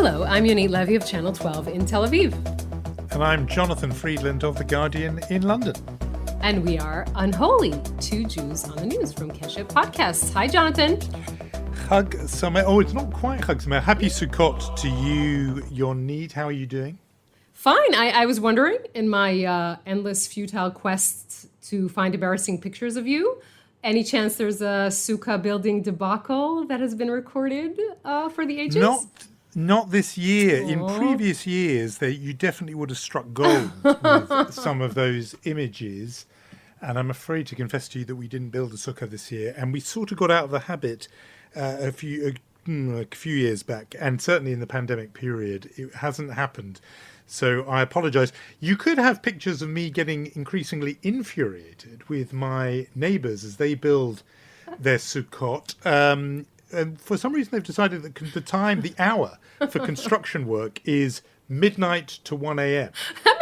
Hello, I'm Yonit Levy of Channel 12 in Tel Aviv. And I'm Jonathan Friedland of The Guardian in London. And we are Unholy, two Jews on the news from Keshet Podcasts. Hi, Jonathan. Chag Sameach. Oh, it's not quite Chag Sameach. Happy Sukkot to you, Yonit. How are you doing? Fine. I was wondering, in my endless futile quest to find embarrassing pictures of you, any chance there's a Sukkah building debacle that has been recorded for the ages? Not this year. In previous years, you definitely would have struck gold with some of those images. And I'm afraid to confess to you that we didn't build a sukkah this year. And we sort of got out of the habit a few years back. And certainly in the pandemic period, it hasn't happened. So I apologize. You could have pictures of me getting increasingly infuriated with my neighbors as they build their Sukkot. And for some reason, they've decided that the hour for construction work is midnight to 1 a.m.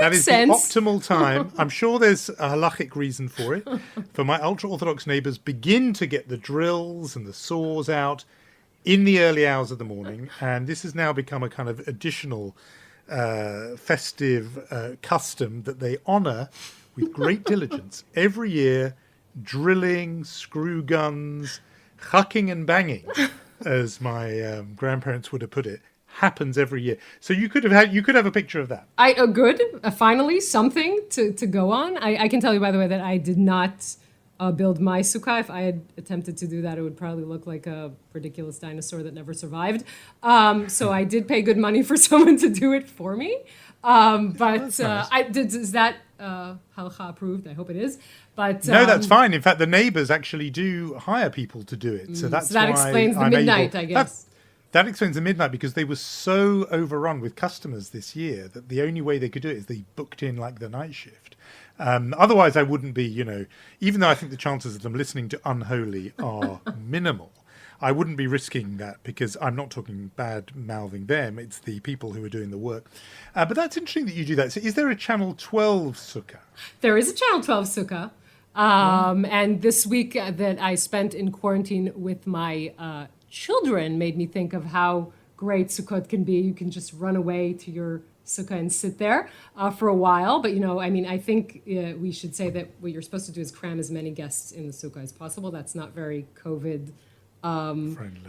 That is sense. The optimal time. I'm sure there's a halachic reason for it. For my ultra-Orthodox neighbors, begin to get the drills and the saws out in the early hours of the morning. And this has now become a kind of additional festive custom that they honor with great diligence every year, drilling, screw guns, hucking and banging, as my grandparents would have put it, happens every year. So you could have a picture of that. Good. Finally, something to go on. I can tell you, by the way, that I did not build my sukkah. If I had attempted to do that, it would probably look like a ridiculous dinosaur that never survived. So I did pay good money for someone to do it for me. But nice. Is that halacha approved? I hope it is. But no, that's fine. In fact, the neighbors actually do hire people to do it. So that explains the midnight, I guess. That explains the midnight, because they were so overrun with customers this year that the only way they could do it is they booked in like the night shift. Otherwise, I wouldn't be, even though I think the chances of them listening to Unholy are minimal, I wouldn't be risking that, because I'm not talking bad mouthing them. It's the people who are doing the work. But that's interesting that you do that. So is there a Channel 12 Sukkah? There is a Channel 12 Sukkah. And this week that I spent in quarantine with my children made me think of how great Sukkot can be. You can just run away to your Sukkah and sit there for a while. But, I think we should say that what you're supposed to do is cram as many guests in the Sukkah as possible. That's not very COVID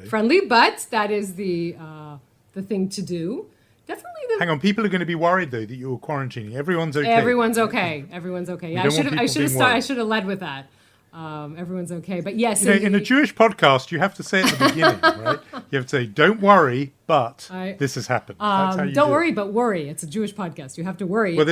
friendly, but that is the thing to do. Definitely. Hang on, people are going to be worried though that you're quarantining. Everyone's okay. Everyone's okay. Yeah, I should have led with that. Everyone's okay, but yes. In a Jewish podcast, you have to say at the beginning, right? You have to say, "Don't worry, but this has happened." That's how you don't worry, but worry. It's a Jewish podcast. You have to worry. Well,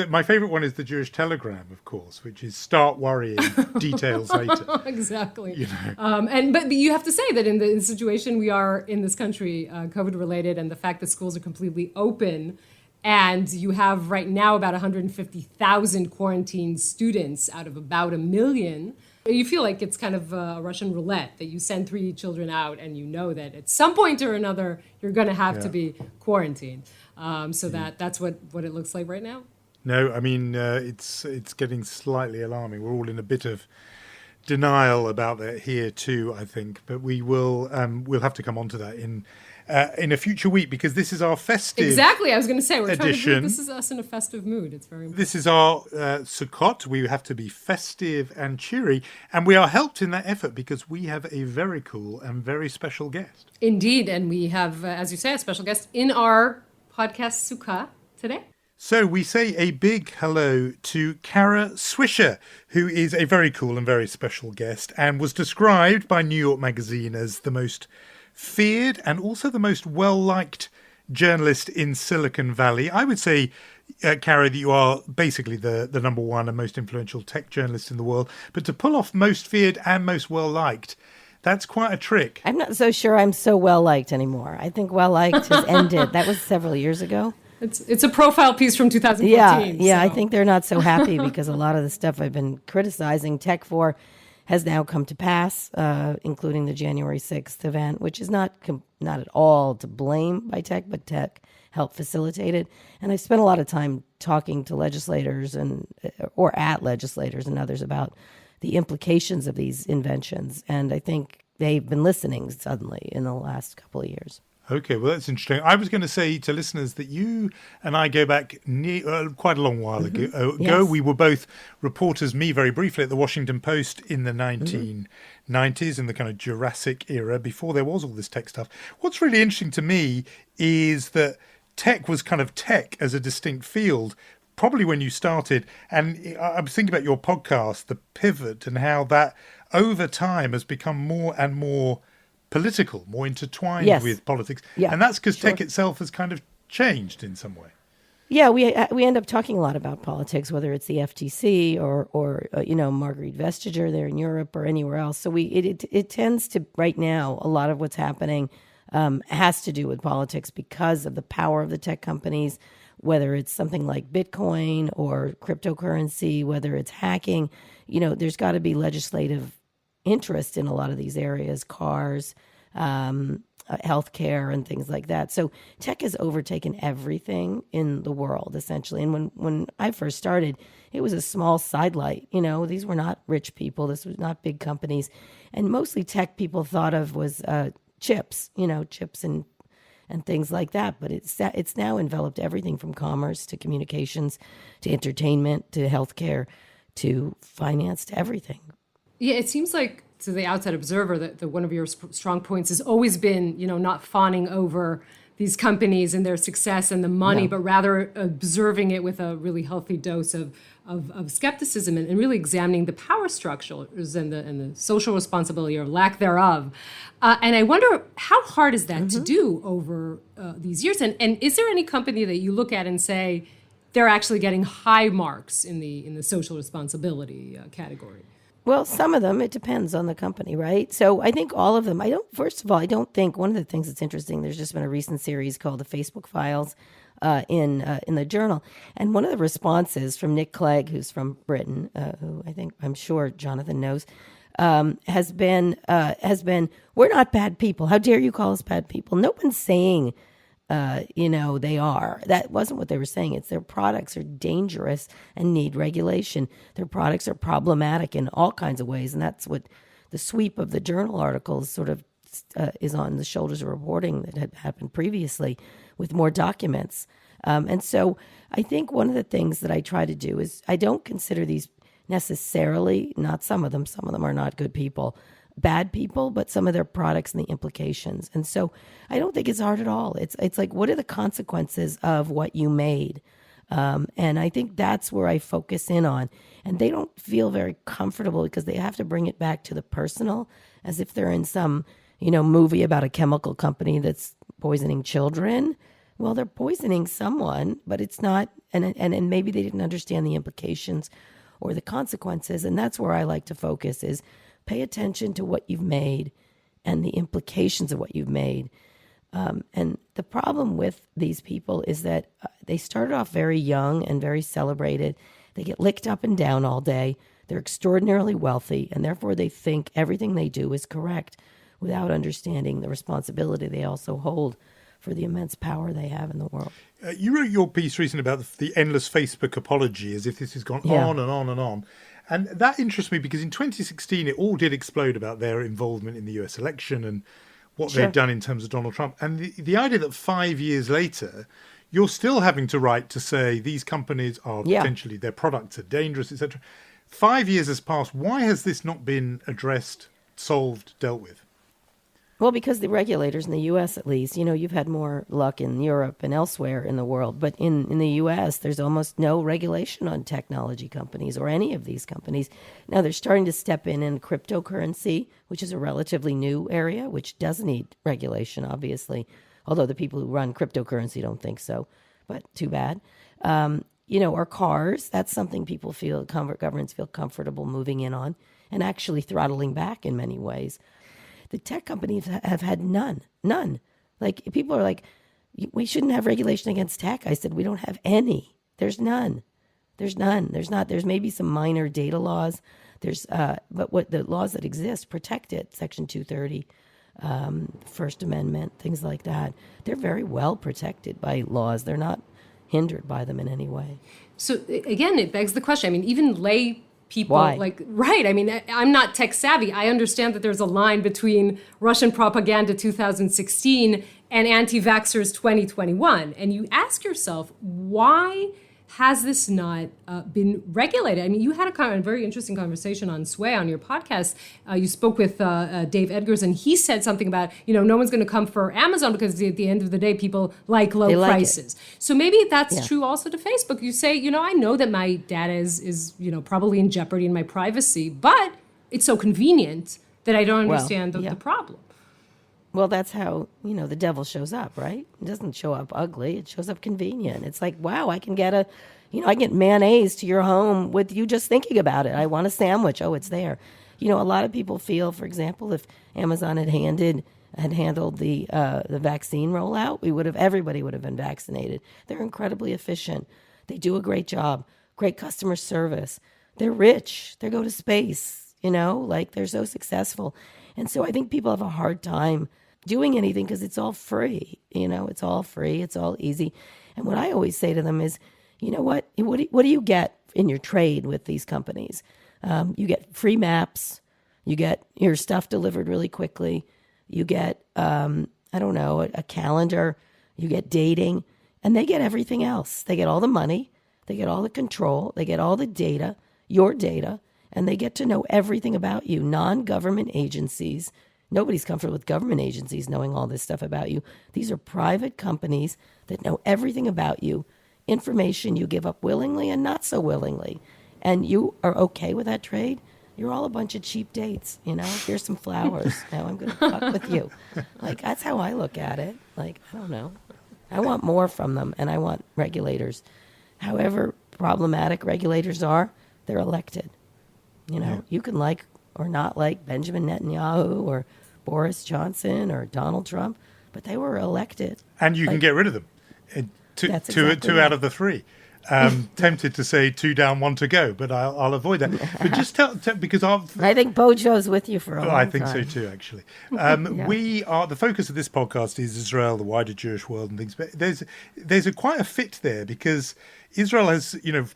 my favorite one is the Jewish Telegram, of course, which is "Start worrying, details later." Exactly. But you have to say that in the situation we are in this country, COVID related, and the fact that schools are completely open. And you have right now about 150,000 quarantined students out of about 1 million. You feel like it's kind of Russian roulette, that you send 3 children out and you know that at some point or another you're going to have to be quarantined. That's what it looks like right now. No, I mean, it's getting slightly alarming. We're all in a bit of denial about that here too, I think. But we'll have to come on to that in a future week, because this is our festive. Exactly, I was going to say, this is us in a festive mood. It's very important. This is our Sukkot. We have to be festive and cheery, and we are helped in that effort because we have a very cool and very special guest. Indeed, and we have, as you say, a special guest in our podcast Sukkah today. So we say a big hello to Kara Swisher, who is a very cool and very special guest, and was described by New York Magazine as the most feared and also the most well-liked journalist in Silicon Valley. I would say, Kara, that you are basically the number one and most influential tech journalist in the world. But to pull off most feared and most well-liked, that's quite a trick. I'm not so sure I'm so well-liked anymore. I think well-liked has ended. That was several years ago. It's a profile piece from 2014. Yeah, I think they're not so happy because a lot of the stuff I've been criticizing tech for has now come to pass, including the January 6th event, which is not at all to blame by tech, but tech helped facilitate it. And I spent a lot of time talking to legislators or at legislators and others about the implications of these inventions. And I think they've been listening suddenly in the last couple of years. Okay, well, that's interesting. I was going to say to listeners that you and I go back quite a long while ago. Yes. We were both reporters, me very briefly, at the Washington Post in the 1990s, in the kind of Jurassic era, before there was all this tech stuff. What's really interesting to me is that tech was kind of tech as a distinct field, probably when you started. And I was thinking about your podcast, The Pivot, and how that over time has become more and more political, more intertwined Yes. with politics. Yeah, And that's because sure. tech itself has kind of changed in some way. Yeah, we end up talking a lot about politics, whether it's the FTC or Marguerite Vestager there in Europe or anywhere else. So it tends to right now a lot of what's happening has to do with politics because of the power of the tech companies, whether it's something like Bitcoin or cryptocurrency, whether it's hacking. There's got to be legislative interest in a lot of these areas, cars, healthcare, and things like that. So tech has overtaken everything in the world, essentially. And when I first started, it was a small sidelight. These were not rich people. This was not big companies. And mostly tech people thought of was chips, chips and things like that. But it's now enveloped everything from commerce to communications to entertainment to healthcare to finance to everything. Yeah, it seems like to the outside observer that one of your strong points has always been, not fawning over these companies and their success and the money, No. but rather observing it with a really healthy dose of skepticism and really examining the power structures and the social responsibility or lack thereof. And I wonder, how hard is that to do over these years? And is there any company that you look at and say they're actually getting high marks in the social responsibility category? Well, some of them, it depends on the company, right? So I think all of them, first of all, I don't think, one of the things that's interesting, there's just been a recent series called The Facebook Files in the Journal. And one of the responses from Nick Clegg, who's from Britain, who I'm sure Jonathan knows, has been, we're not bad people. How dare you call us bad people? No one's saying they are. That wasn't what they were saying. It's their products are dangerous and need regulation. Their products are problematic in all kinds of ways. And that's what the sweep of the journal articles sort of is on the shoulders of reporting that had happened previously with more documents. And so I think one of the things that I try to do is I don't consider these necessarily, not some of them are not good people, bad people, but some of their products and the implications. And so I don't think it's hard at all. It's like, what are the consequences of what you made? And I think that's where I focus in on. And they don't feel very comfortable because they have to bring it back to the personal, as if they're in some, movie about a chemical company that's poisoning children. Well, they're poisoning someone, but it's not, and maybe they didn't understand the implications or the consequences. And that's where I like to focus is pay attention to what you've made and the implications of what you've made. And the problem with these people is that they started off very young and very celebrated. They get licked up and down all day. They're extraordinarily wealthy, and therefore they think everything they do is correct without understanding the responsibility they also hold for the immense power they have in the world. You wrote your piece recently about the endless Facebook apology, as if this has gone on and on and on. And that interests me because in 2016, it all did explode about their involvement in the US election and what they'd done in terms of Donald Trump. And the idea that 5 years later, you're still having to write to say these companies are potentially, their products are dangerous, etc. 5 years has passed. Why has this not been addressed, solved, dealt with? Well, because the regulators in the U.S., at least, you've had more luck in Europe and elsewhere in the world. But in the U.S., there's almost no regulation on technology companies or any of these companies. Now, they're starting to step in cryptocurrency, which is a relatively new area, which does need regulation, obviously. Although the people who run cryptocurrency don't think so, but too bad. Or cars, that's something people governments feel comfortable moving in on and actually throttling back in many ways. The tech companies have had none. Like, people are like, we shouldn't have regulation against tech. I said, we don't have any. There's none. There's not. There's maybe some minor data laws. But what the laws that exist protect it, Section 230, First Amendment, things like that. They're very well protected by laws. They're not hindered by them in any way. So again, it begs the question. I mean, even lay people Why? like, right. I mean, I'm not tech savvy. I understand that there's a line between Russian propaganda 2016 and anti-vaxxers 2021. And you ask yourself, why has this not been regulated? I mean, you had a very interesting conversation on Sway on your podcast. You spoke with Dave Edgars, and he said something about, no one's going to come for Amazon because at the end of the day, people like low prices. So maybe that's true also to Facebook. You say, I know that my data is probably in jeopardy in my privacy, but it's so convenient that I don't understand the problem. Well, that's how, the devil shows up, right? It doesn't show up ugly. It shows up convenient. It's like, wow, I can get I get mayonnaise to your home with you just thinking about it. I want a sandwich. Oh, it's there. A lot of people feel, for example, if Amazon had handled the vaccine rollout, everybody would have been vaccinated. They're incredibly efficient. They do a great job, great customer service. They're rich. They go to space, they're so successful. And so I think people have a hard time doing anything because it's all free. It's all free. It's all easy. And what I always say to them is, what do you get in your trade with these companies? You get free maps. You get your stuff delivered really quickly. You get, a calendar. You get dating. And they get everything else. They get all the money. They get all the control. They get all the data, your data. And they get to know everything about you. Non-government agencies. Nobody's comfortable with government agencies knowing all this stuff about you. These are private companies that know everything about you, information you give up willingly and not so willingly. And you are okay with that trade? You're all a bunch of cheap dates, Here's some flowers. Now I'm going to fuck with you. That's how I look at it. I don't know. I want more from them, and I want regulators. However problematic regulators are, they're elected. You can like or not like Benjamin Netanyahu or Boris Johnson or Donald Trump, but they were elected. And you can get rid of them. Two out of the three. Tempted to say 2 down, 1 to go, but I'll avoid that. But just tell because I think Bojo's with you for a long time. I think so too, actually. We are the focus of this podcast is Israel, the wider Jewish world, and things. But there's quite a fit there because Israel has,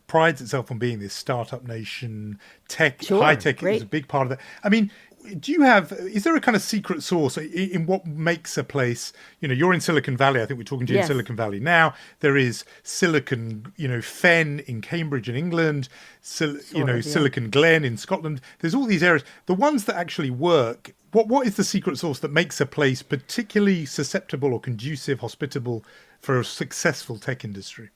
prides itself on being this startup nation. High tech is a big part of that. I mean, is there a kind of secret sauce in what makes a place, you're in Silicon Valley. I think we're talking to you in Silicon Valley now. There is Silicon, Fen in Cambridge in England, Silicon Glen in Scotland. There's all these areas. The ones that actually work, what is the secret sauce that makes a place particularly susceptible or conducive, hospitable for a successful tech industry?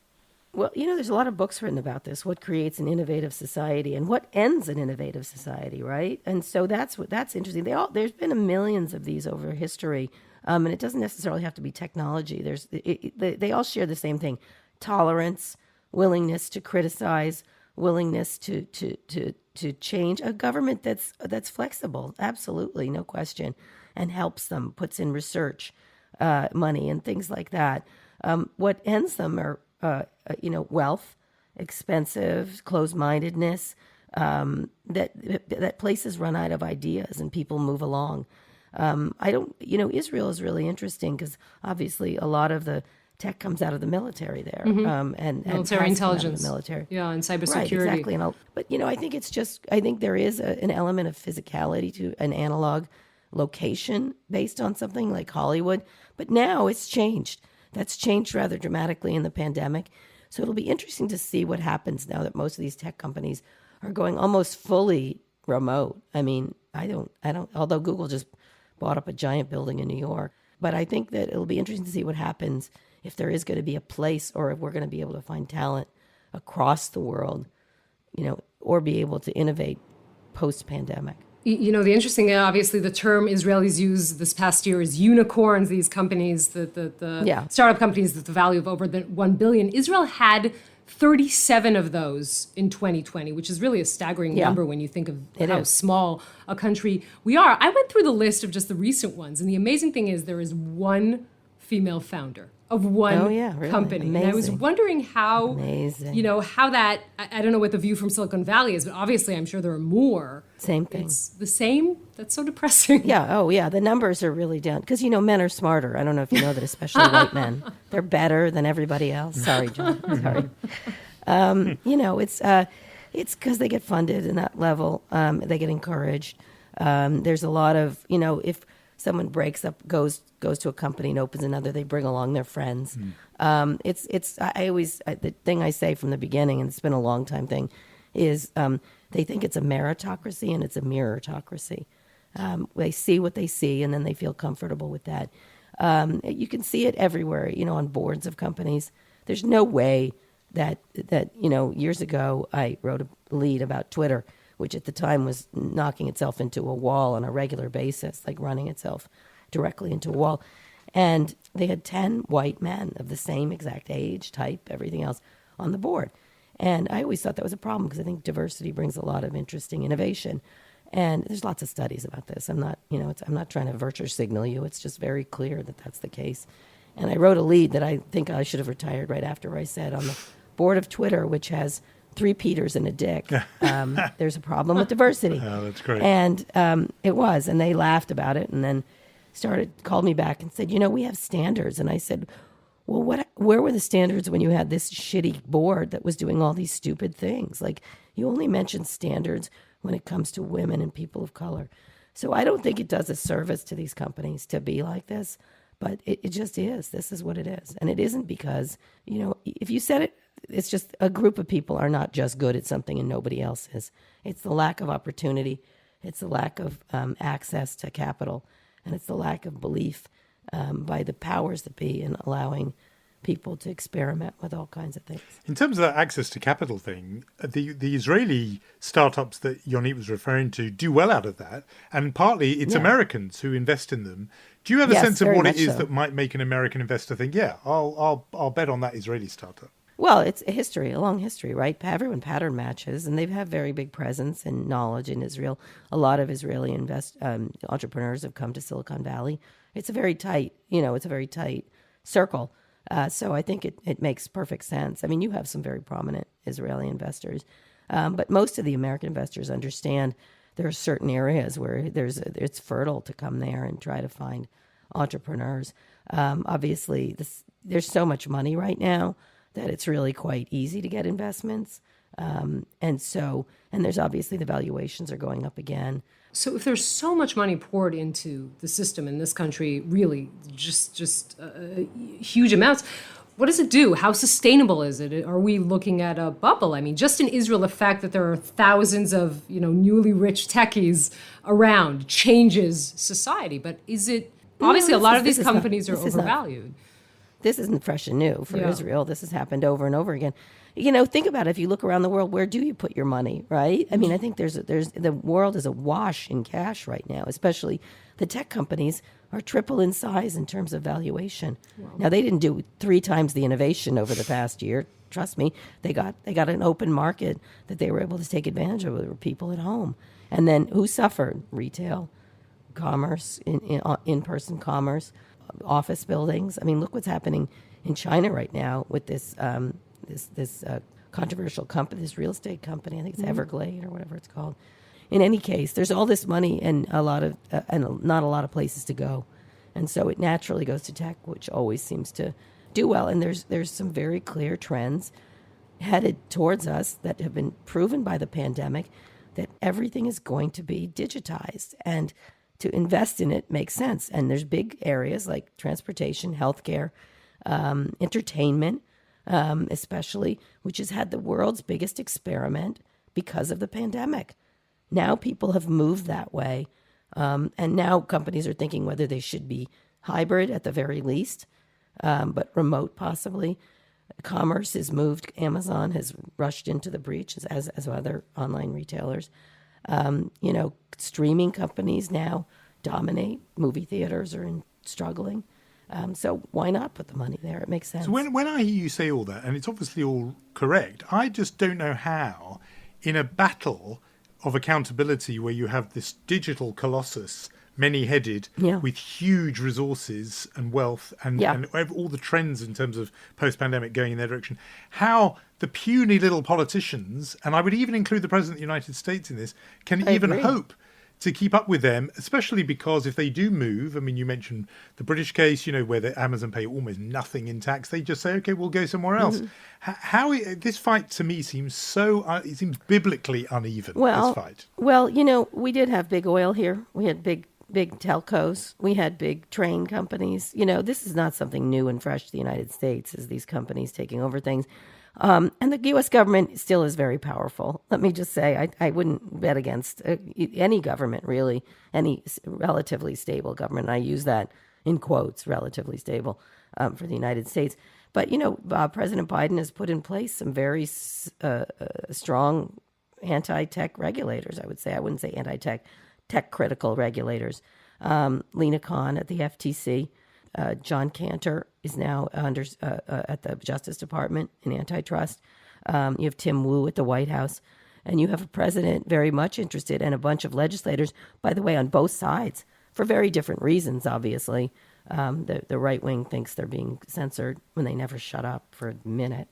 Well, there's a lot of books written about this, what creates an innovative society and what ends an innovative society, right? And so that's interesting. There's been millions of these over history, and it doesn't necessarily have to be technology. They all share the same thing: tolerance, willingness to criticize, willingness to change. A government that's flexible, absolutely, no question, and helps them, puts in research, money, and things like that. What ends them are wealth, expensive, closed-mindedness, that places run out of ideas and people move along. Israel is really interesting because obviously a lot of the tech comes out of the military there, and military intelligence, military, and cybersecurity. Right, exactly. But I think there is an element of physicality to an analog location based on something like Hollywood. But now it's changed. That's changed rather dramatically in the pandemic. So it'll be interesting to see what happens now that most of these tech companies are going almost fully remote. I mean, I don't, although Google just bought up a giant building in New York. But I think that it'll be interesting to see what happens if there is going to be a place or if we're going to be able to find talent across the world, or be able to innovate post-pandemic. The interesting, obviously, the term Israelis use this past year is unicorns, these companies, the startup companies with the value of over $1 billion. Israel had 37 of those in 2020, which is really a staggering number when you think of how small a country we are. I went through the list of just the recent ones, and the amazing thing is there is one female founder of one company. Amazing. And I was wondering how, how that, I don't know what the view from Silicon Valley is, but obviously I'm sure there are more. Same thing. It's the same? That's so depressing. Yeah, the numbers are really down. Because, men are smarter. I don't know if you know that, especially white men. They're better than everybody else. Sorry, John. Sorry. It's because they get funded in that level. They get encouraged. There's a lot of, if someone breaks up, goes to a company and opens another, they bring along their friends. The thing I say from the beginning, and it's been a long time thing, is they think it's a meritocracy and it's a mirrorocracy. They see what they see and then they feel comfortable with that. You can see it everywhere, on boards of companies. There's no way that years ago I wrote a lead about Twitter, which at the time was knocking itself into a wall on a regular basis, like running itself directly into a wall. And they had 10 white men of the same exact age, type, everything else on the board. And I always thought that was a problem because I think diversity brings a lot of interesting innovation. And there's lots of studies about this. I'm not trying to virtue signal you. It's just very clear that that's the case. And I wrote a lead that I think I should have retired right after I said on the board of Twitter, which has 3 Peters and a Dick, there's a problem with diversity. Oh, that's great. And it was, and they laughed about it and then called me back and said, we have standards. And I said, well, where were the standards when you had this shitty board that was doing all these stupid things? Like, you only mentioned standards when it comes to women and people of color. So I don't think it does a service to these companies to be like this, but it just is. This is what it is. And it isn't because, if you said it, it's just a group of people are not just good at something and nobody else is. It's the lack of opportunity. It's the lack of access to capital. And it's the lack of belief by the powers that be in allowing people to experiment with all kinds of things. In terms of that access to capital thing, the Israeli startups that Yonit was referring to do well out of that. And partly it's Americans who invest in them. Do you have a sense of what it is that might make an American investor think, I'll bet on that Israeli startup? Well, it's a long history, right? Everyone pattern matches, and they've had very big presence and knowledge in Israel. A lot of Israeli entrepreneurs have come to Silicon Valley. It's a very tight, circle. So I think it makes perfect sense. I mean, you have some very prominent Israeli investors, but most of the American investors understand there are certain areas where it's fertile to come there and try to find entrepreneurs. Obviously, there's so much money right now that it's really quite easy to get investments. And there's obviously the valuations are going up again. So if there's so much money poured into the system in this country, really just huge amounts, what does it do? How sustainable is it? Are we looking at a bubble? I mean, just in Israel, the fact that there are thousands of, newly rich techies around changes society. But is it, obviously a lot of these companies are overvalued. This isn't fresh and new for Israel. This has happened over and over again. Think about it. If you look around the world, where do you put your money, right? I mean, I think there's the world is awash in cash right now, especially the tech companies are triple in size in terms of valuation. Wow. Now, they didn't do 3 times the innovation over the past year. Trust me, they got an open market that they were able to take advantage of. There were people at home. And then who suffered? Retail, commerce, in-person commerce, office buildings. I mean, look what's happening in China right now with this controversial company, this real estate company. I think it's Everglade or whatever it's called. In any case, there's all this money and not a lot of places to go, and so it naturally goes to tech, which always seems to do well. And there's some very clear trends headed towards us that have been proven by the pandemic that everything is going to be digitized, and to invest in it makes sense. And there's big areas like transportation, healthcare, entertainment, especially, which has had the world's biggest experiment because of the pandemic. Now people have moved that way. And now companies are thinking whether they should be hybrid at the very least, but remote possibly. Commerce has moved. Amazon has rushed into the breach, as other online retailers. Streaming companies now dominate. Movie theaters are struggling. So why not put the money there? It makes sense. So when I hear you say all that, and it's obviously all correct, I just don't know how, in a battle of accountability where you have this digital colossus, many-headed, with huge resources and wealth and all the trends in terms of post-pandemic going in their direction, how the puny little politicians, and I would even include the President of the United States in this, can even hope to keep up with them, especially because if they do move, I mean, you mentioned the British case, where the Amazon pay almost nothing in tax. They just say, okay, we'll go somewhere else. This fight to me seems it seems biblically uneven, this fight. Well, we did have big oil here. We had big telcos. We had big train companies. This is not something new and fresh to the United States, is these companies taking over things. And the U.S. government still is very powerful. Let me just say, I wouldn't bet against any government, really, any relatively stable government. And I use that in quotes, relatively stable, for the United States. But, President Biden has put in place some very strong anti-tech regulators, I would say. I wouldn't say anti-tech, tech-critical regulators. Lena Khan at the FTC. John Cantor is now at the Justice Department in antitrust. You have Tim Wu at the White House. And you have a president very much interested, and a bunch of legislators, by the way, on both sides, for very different reasons, obviously. The right wing thinks they're being censored when they never shut up for a minute,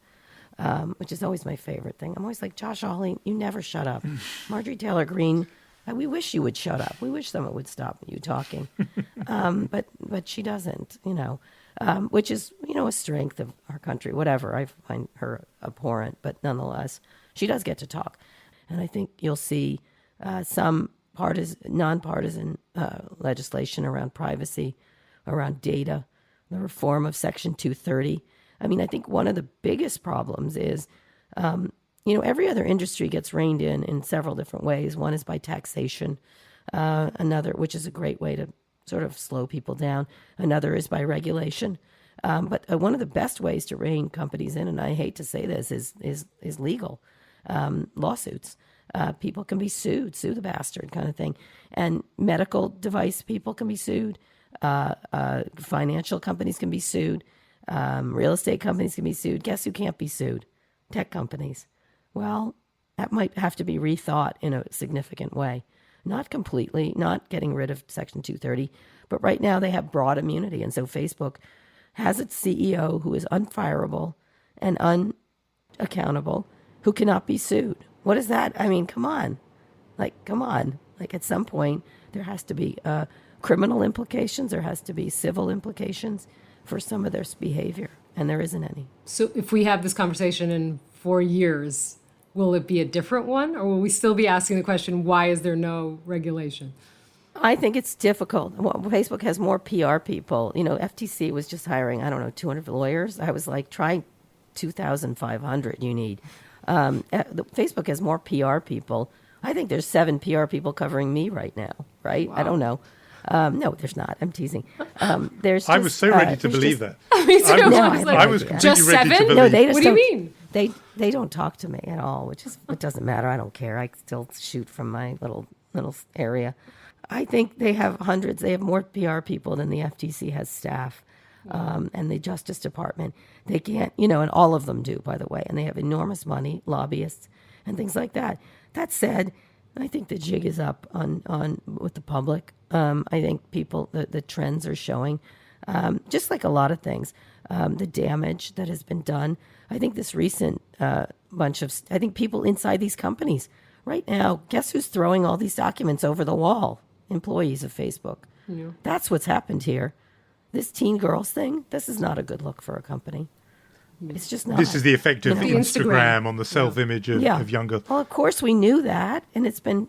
which is always my favorite thing. I'm always like, Josh Hawley, you never shut up. Marjorie Taylor Greene, we wish you would shut up. We wish someone would stop you talking. But she doesn't, which is, a strength of our country. Whatever, I find her abhorrent, but nonetheless, she does get to talk. And I think you'll see some nonpartisan legislation around privacy, around data, the reform of Section 230. I mean, I think one of the biggest problems is, every other industry gets reined in several different ways. One is by taxation, another, which is a great way to sort of slow people down. Another is by regulation. But one of the best ways to rein companies in, and I hate to say this, is legal lawsuits. People can be sued, sue the bastard kind of thing. And medical device people can be sued. Financial companies can be sued. Real estate companies can be sued. Guess who can't be sued? Tech companies. Well, that might have to be rethought in a significant way. Not completely, not getting rid of Section 230, but right now they have broad immunity. And so Facebook has its CEO who is unfireable and unaccountable, who cannot be sued. What is that? I mean, come on. Come on. At some point, there has to be criminal implications. There has to be civil implications for some of their behavior, and there isn't any. So if we have this conversation in 4 years, will it be a different one, or will we still be asking the question, why is there no regulation? I think it's difficult. Well, Facebook has more PR people. FTC was just hiring, 200 lawyers. I was like, try 2,500 you need. Facebook has more PR people. I think there's 7 PR people covering me right now, right? Wow. I don't know. No, there's not. I'm teasing. There's. I was so ready to believe that. Me too. I was completely just ready 7? to believe. No, they just what do you mean? They don't talk to me at all, it doesn't matter. I don't care. I still shoot from my little area. I think they have hundreds. They have more PR people than the FTC has staff, and the Justice Department. They can't, and all of them do, by the way. And they have enormous money, lobbyists, and things like that. That said, I think the jig is up on with the public. I think people, the trends are showing, just like a lot of things, the damage that has been done. I think this recent I think people inside these companies right now, guess who's throwing all these documents over the wall? Employees of Facebook. Yeah. That's what's happened here. This teen girls thing, this is not a good look for a company. It's just not. This is the effect of Instagram on the self-image of younger. Well, of course we knew that. And it's been,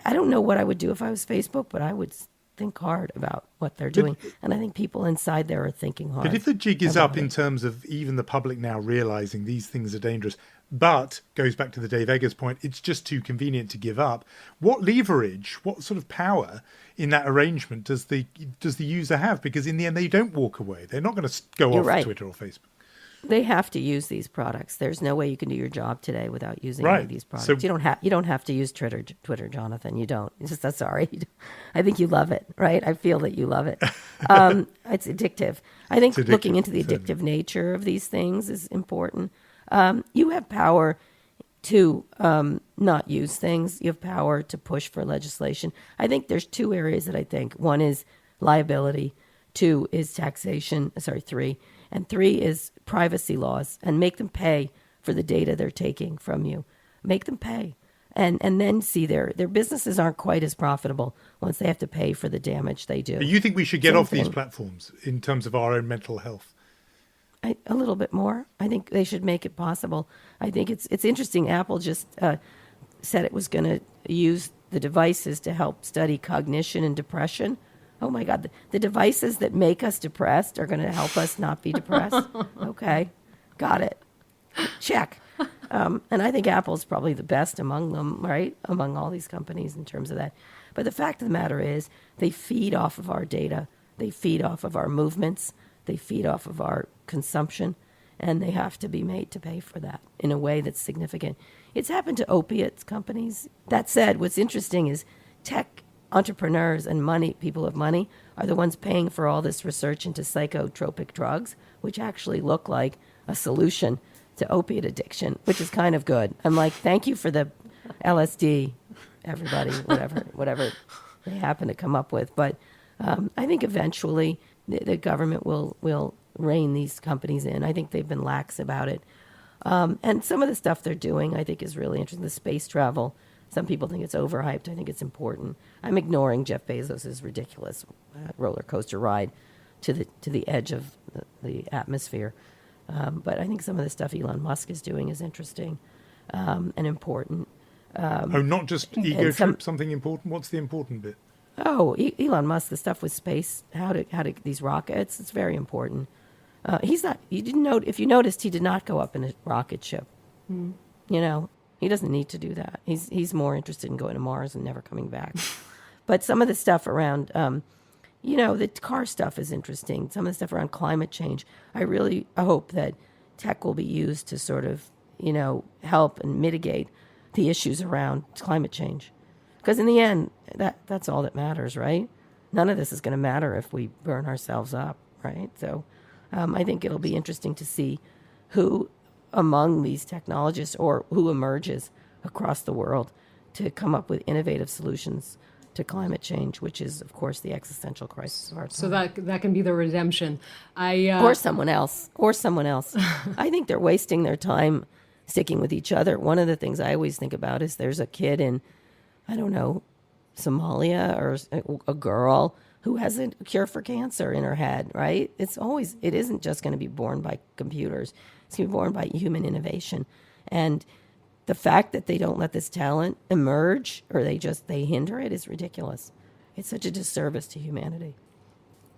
I don't know what I would do if I was Facebook, but I would think hard about what they're doing. And I think people inside there are thinking hard. But if the jig is up in terms of even the public now realizing these things are dangerous, but goes back to the Dave Eggers point, it's just too convenient to give up. What leverage, what sort of power in that arrangement does the user have? Because in the end, they don't walk away. They're not going to go off Twitter or Facebook. They have to use these products. There's no way you can do your job today without using any of these products. So, you don't have to use Twitter, Jonathan. You don't. It's just sorry. I think you love it, right? I feel that you love it. It's addictive. I think looking into the addictive nature of these things is important. You have power to not use things. You have power to push for legislation. I think there's 2 areas that I think. One is liability. 2 is taxation. 3. And 3 is privacy laws, and make them pay for the data they're taking from you. Make them pay. and then see their businesses aren't quite as profitable once they have to pay for the damage they do. But you think we should get Same off these thing. platforms in terms of our own mental health? A little bit more. I think they should make it possible. I think it's interesting. Apple just said it was going to use the devices to help study cognition and depression. Oh my God, the devices that make us depressed are going to help us not be depressed. Okay, got it. Check. And I think Apple's probably the best among them, right? Among all these companies in terms of that. But the fact of the matter is they feed off of our data. They feed off of our movements. They feed off of our consumption, and they have to be made to pay for that in a way that's significant. It's happened to opiates companies. That said, what's interesting is tech entrepreneurs and people of money are the ones paying for all this research into psychotropic drugs, which actually look like a solution to opiate addiction, which is kind of good. I'm like, thank you for the LSD, everybody, whatever they happen to come up with. But I think eventually the government will rein these companies in. I think they've been lax about it. And some of the stuff they're doing, I think, is really interesting. The space travel, some people think it's overhyped. I think it's important. I'm ignoring Jeff Bezos' ridiculous roller coaster ride to the edge of the atmosphere. But I think some of the stuff Elon Musk is doing is interesting and important. Not just ego trip, something important. What's the important bit? Oh, Elon Musk, the stuff with space, how to these rockets, it's very important. He's not. You didn't know if you noticed he did not go up in a rocket ship. You know, he doesn't need to do that. He's more interested in going to Mars and never coming back. But some of the stuff around, the car stuff is interesting. Some of the stuff around climate change. I really hope that tech will be used to sort of, help and mitigate the issues around climate change. Because in the end, that's all that matters, right? None of this is going to matter if we burn ourselves up, right? So I think it'll be interesting to see who among these technologists or who emerges across the world to come up with innovative solutions to climate change, which is, of course, the existential crisis of our time. So that can be the redemption. Or someone else. I think they're wasting their time sticking with each other. One of the things I always think about is there's a kid in, I don't know, Somalia or a girl who has a cure for cancer in her head, right? it isn't just going to be born by computers. It's going to be born by human innovation. And the fact that they don't let this talent emerge or they hinder it is ridiculous. It's such a disservice to humanity.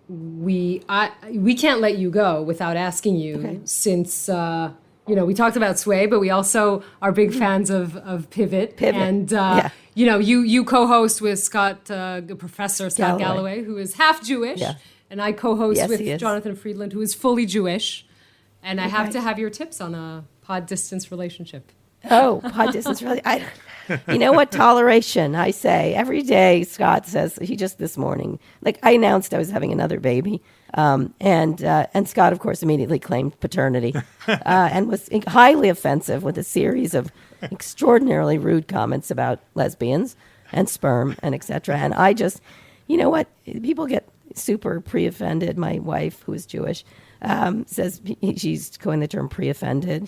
We can't let you go without asking you, Okay. since we talked about Sway, but we also are big fans of Pivot. And yeah. You co-host with Professor Scott Galloway. Galloway, who is half Jewish, Yeah. and I co-host Yes, with he is. Jonathan Friedland, who is fully Jewish. And I have Okay. to have your tips on a pod distance relationship. Oh, pod distance really. You know what? Toleration. I say every day. Scott says this morning. Like I announced I was having another baby, and Scott, of course, immediately claimed paternity, and was highly offensive with a series of extraordinarily rude comments about lesbians and sperm and etc. And I just, you know what? People get super pre-offended. My wife, who is Jewish, says she's coined the term pre-offended,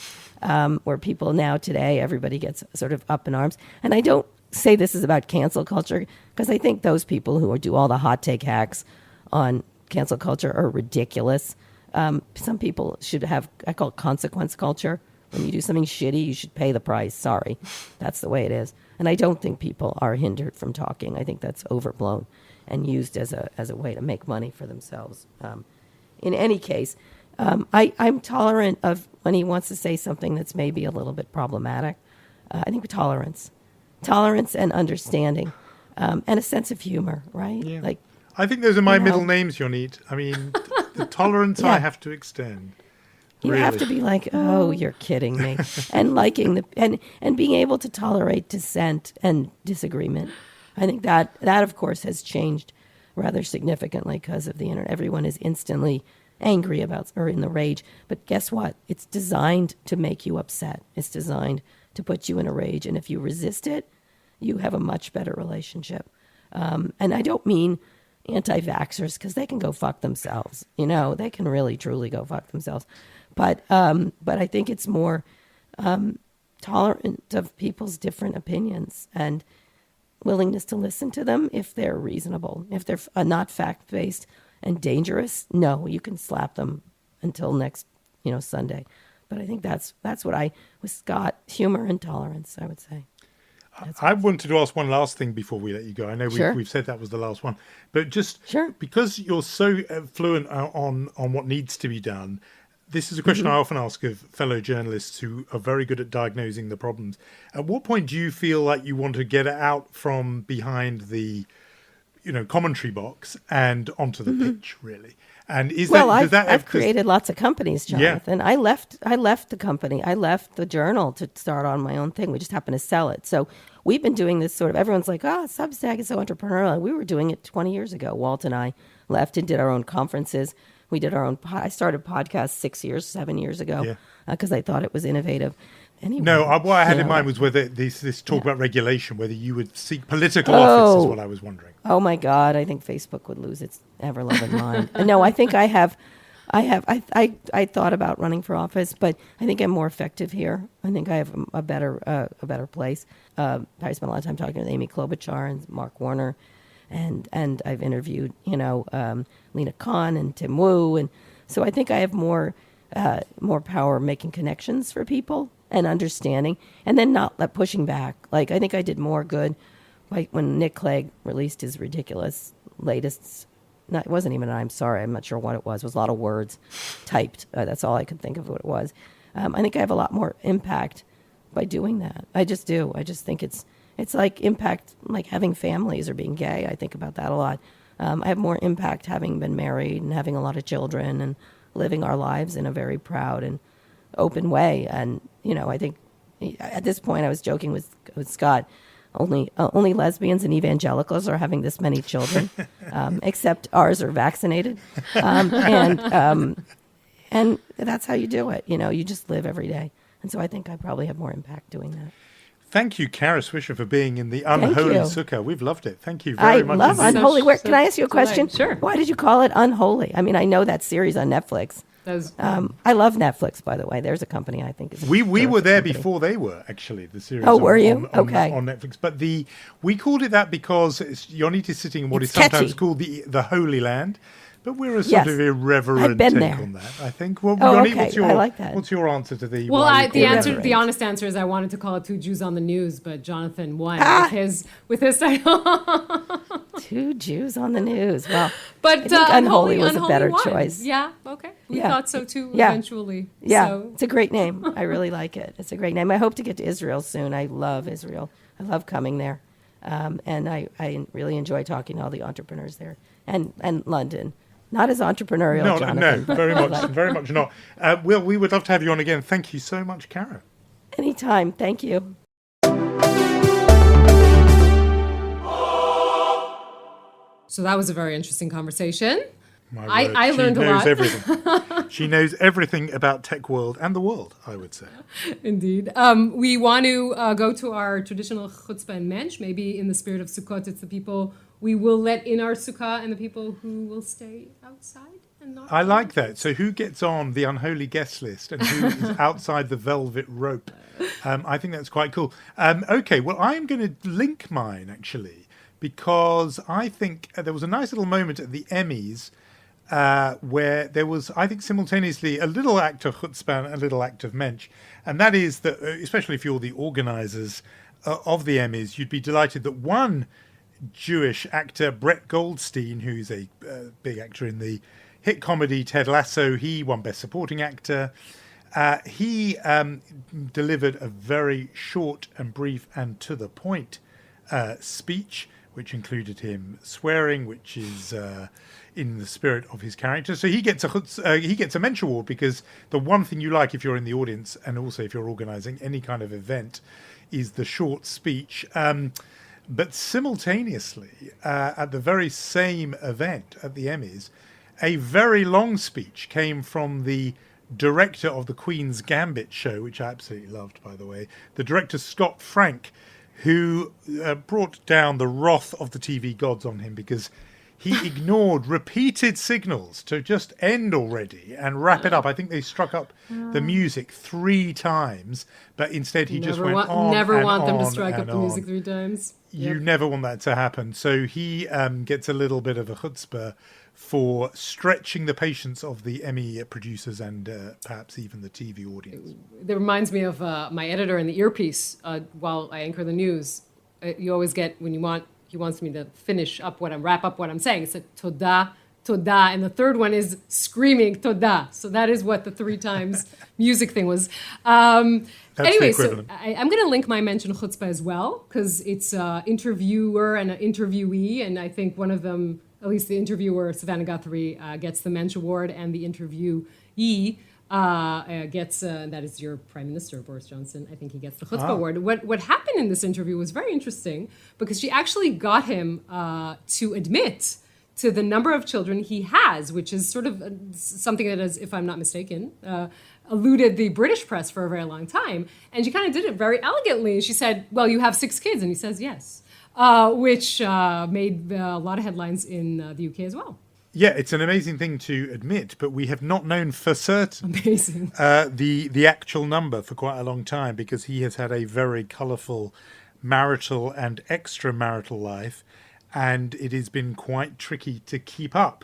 where people now today, everybody gets sort of up in arms. And I don't say this is about cancel culture, because I think those people who do all the hot take hacks on cancel culture are ridiculous. Some people should have, I call it consequence culture. When you do something shitty, you should pay the price. Sorry. That's the way it is. And I don't think people are hindered from talking. I think that's overblown and used as a way to make money for themselves. In any case, I'm tolerant of when he wants to say something that's maybe a little bit problematic. I think tolerance and understanding, and a sense of humor, right? Yeah. Like, I think those are my middle names, Yonit. I mean, the tolerance Yeah. I have to extend. you Really. have to be like, oh, you're kidding me, and liking and being able to tolerate dissent and disagreement. I think that of course has changed rather significantly because of the internet. Everyone is instantly angry about or in the rage. But guess what? It's designed to make you upset. It's designed to put you in a rage. And if you resist it, you have a much better relationship. And I don't mean anti-vaxxers, because they can go fuck themselves. They can really, truly go fuck themselves. But I think it's more tolerant of people's different opinions and willingness to listen to them if they're reasonable. If they're not fact-based and dangerous, no, you can slap them until next, Sunday. But I think that's what with Scott, humor and tolerance, I would say. I wanted to ask one last thing before we let you go. I know Sure. we've said that was the last one, but just Sure. because you're so fluent on what needs to be done, this is a question I often ask of fellow journalists who are very good at diagnosing the problems. At what point do you feel like you want to get out from behind the, commentary box and onto the pitch, really? And I've created lots of companies, Jonathan. Yeah. I left the company. I left the Journal to start on my own thing. We just happened to sell it. So we've been doing this sort of, everyone's like, Substack is so entrepreneurial. We were doing it 20 years ago. Walt and I left and did our own conferences. We did our own, I started podcasts 7 years ago because I thought it was innovative. Anyway, no, what I had in mind was whether this talk about regulation, whether you would seek political office is what I was wondering. Oh my God, I think Facebook would lose its ever-loving mind. No, I think I thought about running for office, but I think I'm more effective here. I think I have a better place. I spent a lot of time talking with Amy Klobuchar and Mark Warner, and I've interviewed, Lena Khan and Tim Wu, and so I think I have more power making connections for people and understanding, and then not pushing back. Like, I think I did more good when Nick Clegg released his ridiculous latest. It wasn't even I'm sorry. I'm not sure what it was. It was a lot of words typed. That's all I could think of what it was. I think I have a lot more impact by doing that. I just do. I just think it's like impact, like having families or being gay. I think about that a lot. I have more impact having been married and having a lot of children and living our lives in a very proud and open way. And, I think at this point I was joking with Scott, only lesbians and evangelicals are having this many children, except ours are vaccinated. And that's how you do it. You just live every day. And so I think I probably have more impact doing that. Thank you, Kara Swisher, for being in the Unholy Sukkah. We've loved it. Thank you very much. I love Unholy. Can I ask you a question? Sure. Why did you call it Unholy? I mean, I know that series on Netflix. I love Netflix, by the way. There's a company I think is. We were there before they were, actually, the series. Oh, were you? Okay. On Netflix, but we called it that because Yonit is sitting in what is sometimes called the Holy Land. But we're a sort of irreverent take on that, I think. Well, Yonit, I like that. What's your answer to the? Well, the honest answer is I wanted to call it Two Jews on the News, but Jonathan won with his title. Two Jews on the News. Well, but I think Unholy was a better won. choice. Yeah. Okay. We thought so too. Eventually. Yeah. So. It's a great name. I really like it. It's a great name. I hope to get to Israel soon. I love Israel. I love coming there, and I really enjoy talking to all the entrepreneurs there and London. Not as entrepreneurial, Jonathan. No, very much not. We would love to have you on again. Thank you so much, Kara. Anytime. Thank you. So that was a very interesting conversation. I learned a lot. Everything. She knows everything about tech world and the world, I would say. Indeed. We want to go to our traditional chutzpah and mensch. Maybe in the spirit of Sukkot, it's the people we will let in our sukkah and the people who will stay outside and not. I like that. So who gets on the unholy guest list and who is outside the velvet rope? I think that's quite cool. Okay, well, I'm going to link mine, actually, because I think there was a nice little moment at the Emmys where there was, I think, simultaneously a little act of chutzpah and a little act of mensch. And that is that, especially if you're the organisers of the Emmys, you'd be delighted that one Jewish actor, Brett Goldstein, who's a big actor in the hit comedy Ted Lasso, he won Best Supporting Actor. He delivered a very short and brief and to the point speech, which included him swearing, which is in the spirit of his character. So he gets a mensch award because the one thing you like if you're in the audience and also if you're organising any kind of event is the short speech. But simultaneously, at the very same event at the Emmys, a very long speech came from the director of the Queen's Gambit show, which I absolutely loved, by the way, the director Scott Frank, who brought down the wrath of the TV gods on him because he ignored repeated signals to just end already and wrap it up. I think they struck up the music 3 times, but instead he just went on. Never and want them to on strike up and the music on. 3 times. You never want that to happen. So he gets a little bit of a chutzpah for stretching the patience of the Emmy producers and perhaps even the TV audience. That reminds me of my editor in the earpiece while I anchor the news. You always get, when he wants me to wrap up what I'm saying. It's like, toda, toda. And the third one is screaming, toda. So that is what the 3 times music thing was. Anyway, so I'm going to link my mention chutzpah as well, because it's an interviewer and an interviewee. And I think one of them, at least the interviewer, Savannah Guthrie, gets the Mensch Award, and the interviewee gets, that is your Prime Minister, Boris Johnson. I think he gets the Chutzpah Award. What happened in this interview was very interesting, because she actually got him to admit to the number of children he has, which is sort of something that has, if I'm not mistaken, eluded the British press for a very long time. And she kind of did it very elegantly. She said, well, you have 6 kids. And he says, yes, which made a lot of headlines in the UK as well. Yeah, it's an amazing thing to admit, but we have not known for certain Amazing. The actual number for quite a long time, because he has had a very colourful marital and extramarital life, and it has been quite tricky to keep up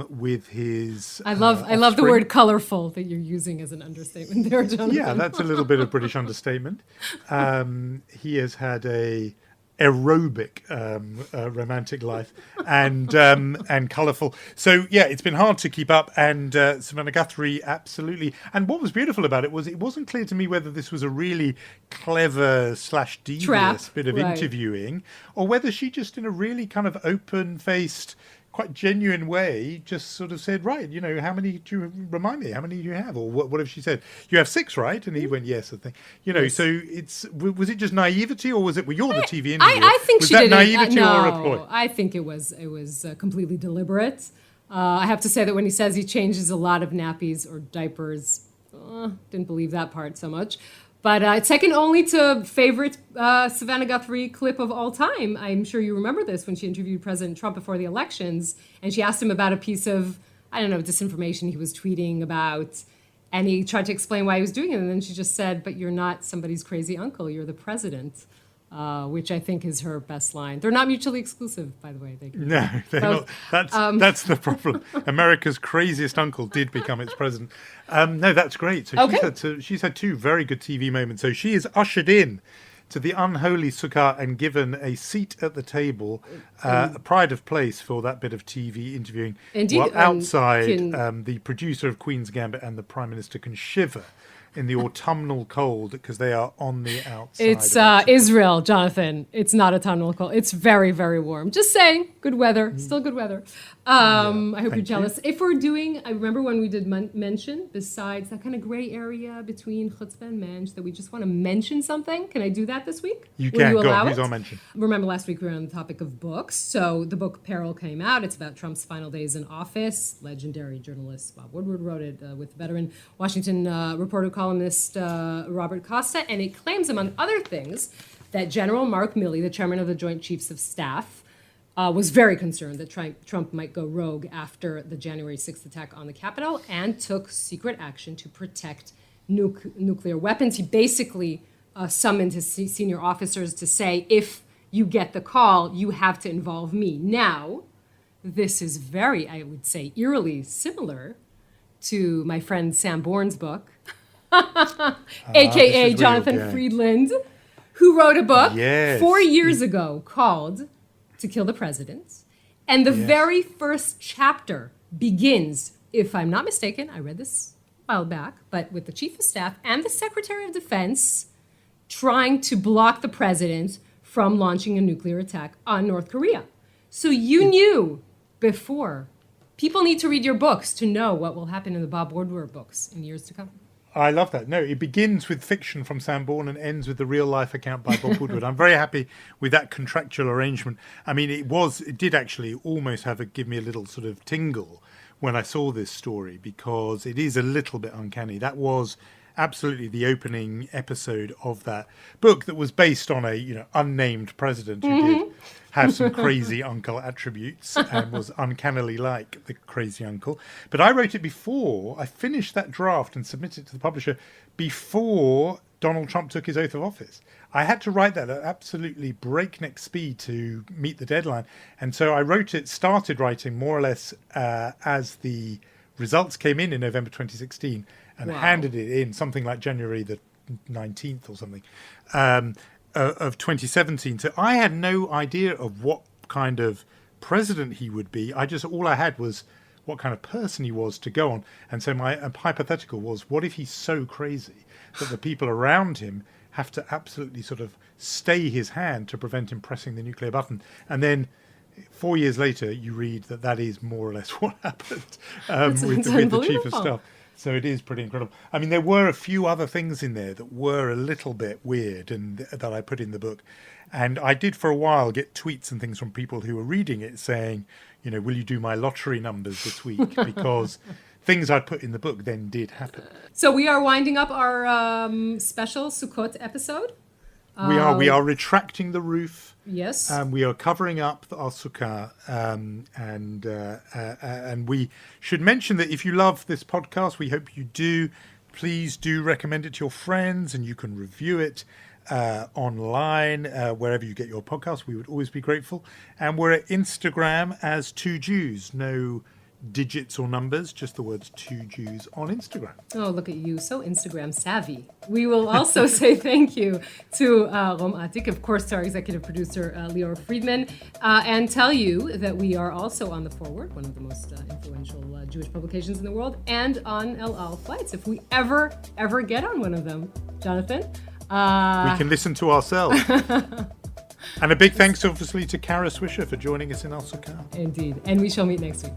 with his. I love the word "colorful" that you're using as an understatement there, Jonathan. Yeah, that's a little bit of British understatement. He has had a aerobic romantic life and colourful. So yeah, it's been hard to keep up. And Savannah Guthrie, absolutely. And what was beautiful about it was it wasn't clear to me whether this was a really clever / devious bit of interviewing, or whether she just, in a really kind of open-faced, quite genuine way, just sort of said, right, how many do you remind me? How many do you have? Or what if she said, you have 6, right? And he went, yes, I think. Yes. So was it just naivety, or was it? Well, you're the TV interviewer. I think was she that did naivety or a no, ploy? I think it was completely deliberate. I have to say that when he says he changes a lot of nappies or diapers, didn't believe that part so much. But it's second only to favorite Savannah Guthrie clip of all time. I'm sure you remember this, when she interviewed President Trump before the elections, and she asked him about a piece of, disinformation he was tweeting about, and he tried to explain why he was doing it, and then she just said, but you're not somebody's crazy uncle, you're the president, which I think is her best line. They're not mutually exclusive, by the way. No, they're not. That's the problem. America's craziest uncle did become its president. No, that's great. So she's had 2 very good TV moments. So she is ushered in to the Unholy Sukkah and given a seat at the table, a pride of place for that bit of TV interviewing. Indeed. While outside, the producer of Queen's Gambit and the Prime Minister can shiver in the autumnal cold, because they are on the outside. It's Israel, Jonathan. It's not autumnal cold. It's very, very warm. Just saying, good weather. Still good weather. I hope you're jealous. If we're doing, I remember when we did mention, besides that kind of gray area between chutzpah and mensch, that we just want to mention something. Can I do that this week? You Will can. you Go allow on. Who's it? our mention? Remember last week we were on the topic of books. So the book Peril came out. It's about Trump's final days in office. Legendary journalist Bob Woodward wrote it with veteran Washington reporter columnist Robert Costa. And it claims, among other things, that General Mark Milley, the chairman of the Joint Chiefs of Staff, was very concerned that Trump might go rogue after the January 6th attack on the Capitol, and took secret action to protect nuclear weapons. He basically summoned his senior officers to say, if you get the call, you have to involve me. Now, this is very, I would say, eerily similar to my friend Sam Bourne's book, a.k.a. Jonathan Friedland, who wrote a book 4 years ago called To Kill the President. And the very first chapter begins, if I'm not mistaken, I read this a while back, but with the Chief of Staff and the Secretary of Defense trying to block the president from launching a nuclear attack on North Korea. So you knew before. People need to read your books to know what will happen in the Bob Woodward books in years to come. I love that. No, it begins with fiction from Sam Bourne and ends with the real life account by Bob Woodward. I'm very happy with that contractual arrangement. I mean, it did actually almost give me a little sort of tingle when I saw this story, because it is a little bit uncanny. That was absolutely the opening episode of that book that was based on a unnamed president who did have some crazy uncle attributes and was uncannily like the crazy uncle. But I wrote it before, I finished that draft and submitted it to the publisher before Donald Trump took his oath of office. I had to write that at absolutely breakneck speed to meet the deadline. And so I started writing more or less as the results came in November 2016 and handed it in something like January the 19th or something of 2017. So I had no idea of what kind of president he would be. All I had was what kind of person he was to go on. And so my hypothetical was, what if he's so crazy that the people around him have to absolutely sort of stay his hand to prevent him pressing the nuclear button? And then 4 years later, you read that is more or less what happened with the chief of staff. So it is pretty incredible. I mean, there were a few other things in there that were a little bit weird and that I put in the book. And I did for a while get tweets and things from people who were reading it saying, will you do my lottery numbers this week? Because things I'd put in the book then did happen. So we are winding up our special Sukkot episode. We are retracting the roof. Yes. We are covering up our Sukkah. And we should mention that if you love this podcast, we hope you do. Please do recommend it to your friends, and you can review it online, wherever you get your podcasts. We would always be grateful. And we're at Instagram as Two Jews. No digits or numbers, just the words Two Jews on Instagram. Oh, look at you, so Instagram savvy. We will also say thank you to Rom Atik, of course, to our executive producer, Lior Friedman, and tell you that we are also on The Forward, one of the most influential Jewish publications in the world, and on El Al flights, if we ever get on one of them. Jonathan? We can listen to ourselves. And a big thanks, obviously, to Kara Swisher for joining us in our Sukkah. Indeed. And we shall meet next week.